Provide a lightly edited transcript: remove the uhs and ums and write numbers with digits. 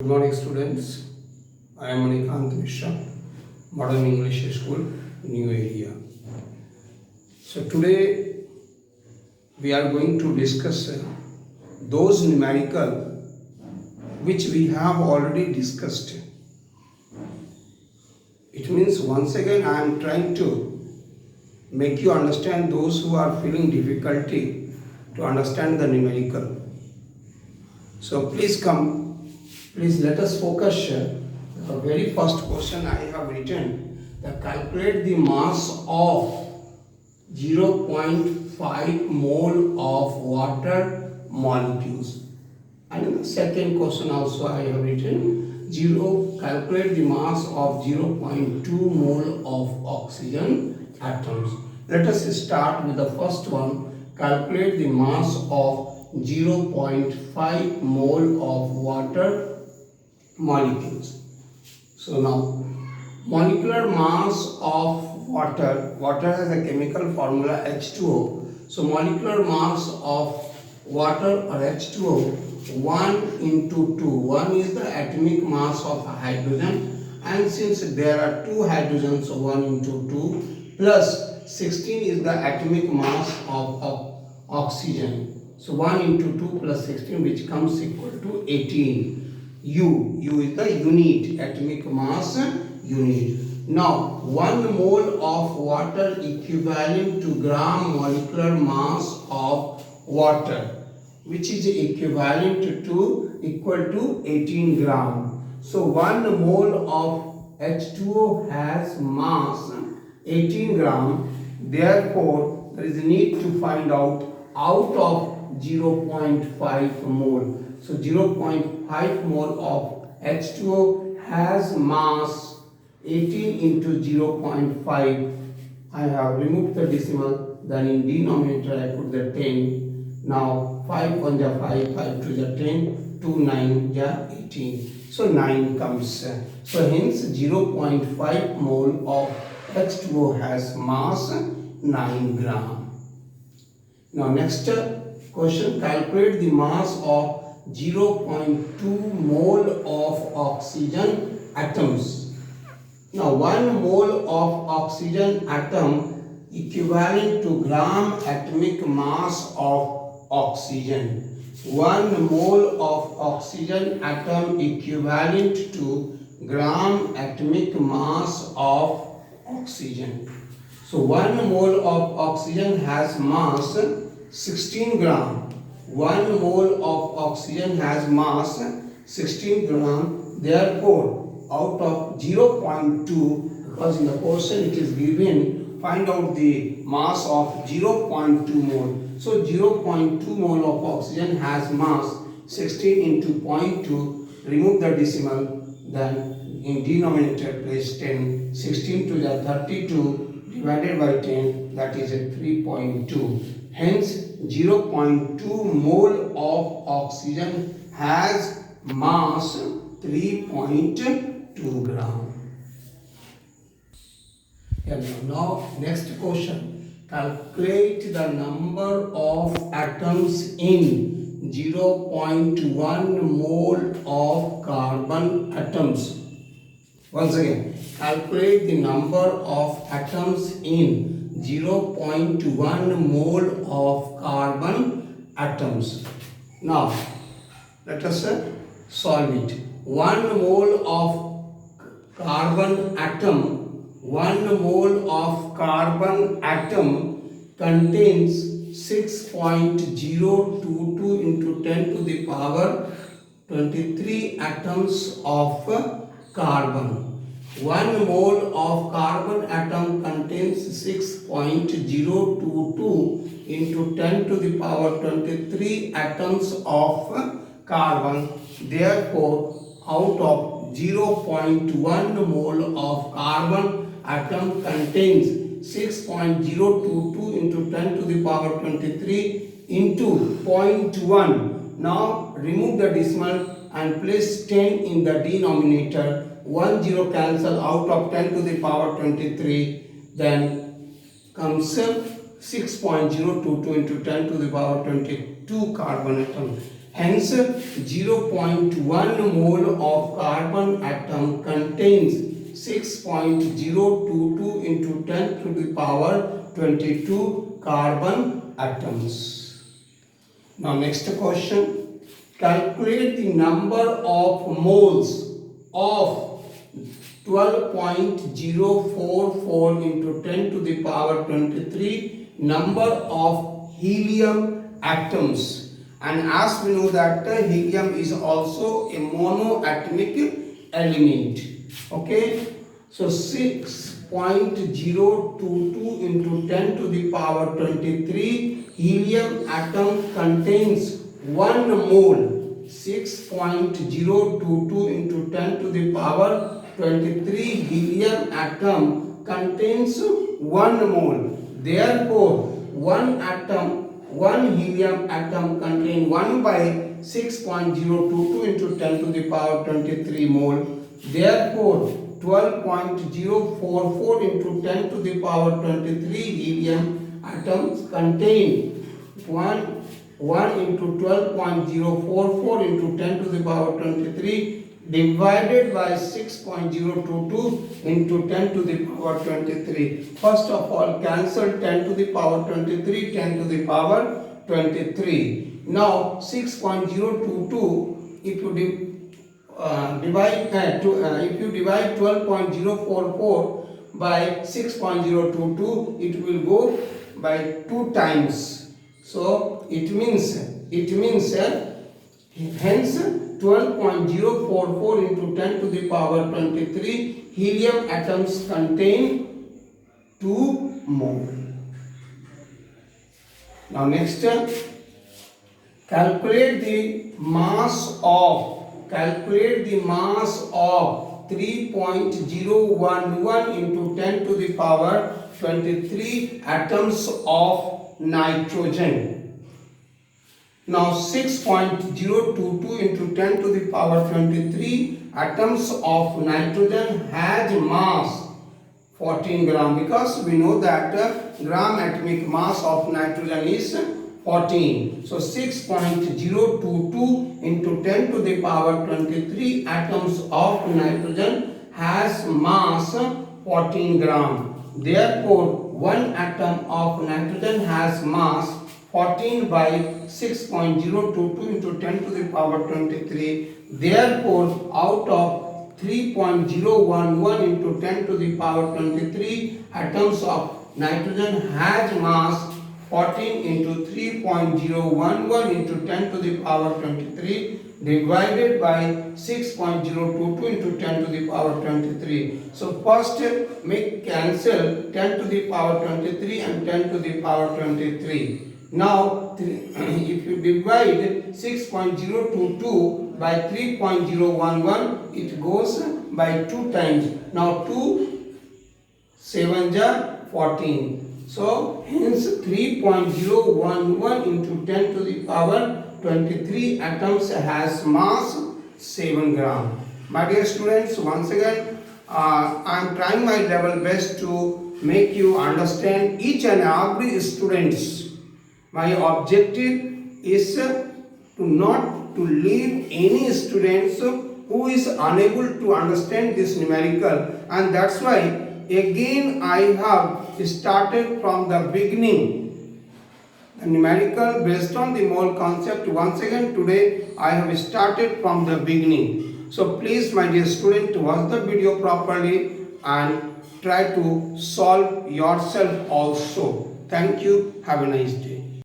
Good morning, students. I am Manikant Mishra, Modern English School, New Area. So today we are going to discuss those numerical which we have already discussed. It means once again I am trying to make you understand those who are feeling difficulty to understand the numerical. So please let us focus. The very first question I have written, calculate the mass of 0.5 mole of water molecules. And in the second question also I have written, calculate the mass of 0.2 mole of oxygen atoms. Let us start with the first one, calculate the mass of 0.5 mole of water molecules. So now, molecular mass of water has a chemical formula H2O. So molecular mass of water or H2O, 1 into 2. 1 is the atomic mass of hydrogen, and since there are two hydrogens, so 1 into 2 plus 16 is the atomic mass of oxygen. So 1 into 2 plus 16, which comes equal to 18. U is the unit, atomic mass unit. Now 1 mole of water equivalent to gram molecular mass of water, which is equivalent to equal to 18 gram. So 1 mole of H2O has mass 18 gram. Therefore there is a need to find out of 0.5 mole. So 0.5 mole of H2O has mass 18 into 0.5. I have removed the decimal, then in denominator I put the 10. Now 5 1 ja 5, 5 2 ja 10, 2 9 ja 18. So 9 comes. So hence 0.5 mole of H2O has mass 9 gram. Now next question, calculate the mass of 0.2 mole of oxygen atoms. Now 1 mole of oxygen atom equivalent to gram atomic mass of oxygen. 1 mole of oxygen atom equivalent to gram atomic mass of oxygen. So 1 mole of oxygen has mass 16 gram. 1 mole of oxygen has mass 16 gram. Therefore, out of 0.2, because in the question it is given, find out the mass of 0.2 mole. So 0.2 mole of oxygen has mass 16 into 0.2. Remove the decimal, then in denominator place 10. 16 to the 32 divided by 10, that is a 3.2. Hence 0.2 mole of oxygen has mass 3.2 gram. Now next question, calculate the number of atoms in 0.1 mole of carbon atoms. Once again, calculate the number of atoms in 0.1 mole of carbon atoms. Now let us solve it. 1 mole of carbon atom, 1 mole of carbon atom contains 6.022 into 10 to the power 23 atoms of carbon. 1 mole of carbon atom contains 6.022 into 10 to the power 23 atoms of carbon. Therefore, out of 0.1 mole of carbon atom contains 6.022 into 10 to the power 23 into 0.1. Now remove the decimal and place 10 in the denominator. 1 0 cancel out of 10 to the power 23, then comes 6.022 into 10 to the power 22 carbon atom. Hence, 0.1 mole of carbon atom contains 6.022 into 10 to the power 22 carbon atoms. Now next question. Calculate the number of moles of 12.044 into 10 to the power 23 number of helium atoms. And as we know that helium is also a monoatomic element. Okay, so 6.022 into 10 to the power 23 helium atom contains 1 mole. 6.022 into 10 to the power 23 helium atom contains 1 mole. Therefore, one helium atom contains 1 by 6.022 into 10 to the power 23 mole. Therefore, 12.044 into 10 to the power 23 helium atoms contain 1 into 12.044 into 10 to the power 23 divided by 6.022 into 10 to the power 23. First of all, cancel 10 to the power 23, 10 to the power 23. Now 6.022, if you divide 12.044 by 6.022, it will go by 2 times. So it means hence 12.044 into 10 to the power 23 helium atoms contain 2 mole. Now next, calculate the mass of 3.011 into 10 to the power 23 atoms of nitrogen. Now 6.022 into 10 to the power 23 atoms of nitrogen has mass 14 gram, because we know that gram atomic mass of nitrogen is 14. So 6.022 into 10 to the power 23 atoms of nitrogen has mass 14 gram. Therefore, one atom of nitrogen has mass 14 by 6.022 into 10 to the power 23. Therefore, out of 3.011 into 10 to the power 23 atoms of nitrogen has mass 14 into 3.011 into 10 to the power 23 divided by 6.022 into 10 to the power 23. So first make cancel 10 to the power 23 and 10 to the power 23. Now if you divide 6.022 by 3.011, it goes by 2 times. Now 2 7 ja 14. So hence 3.011 into 10 to the power 23 atoms has mass 7 gram. My dear students, once again I am trying my level best to make you understand each and every students. My objective is to not to leave any students who is unable to understand this numerical, and that's why again I have started from the beginning the numerical based on the mole concept. Once again today I have started from the beginning. So please, my dear student, watch the video properly and try to solve yourself also. Thank you. Have a nice day.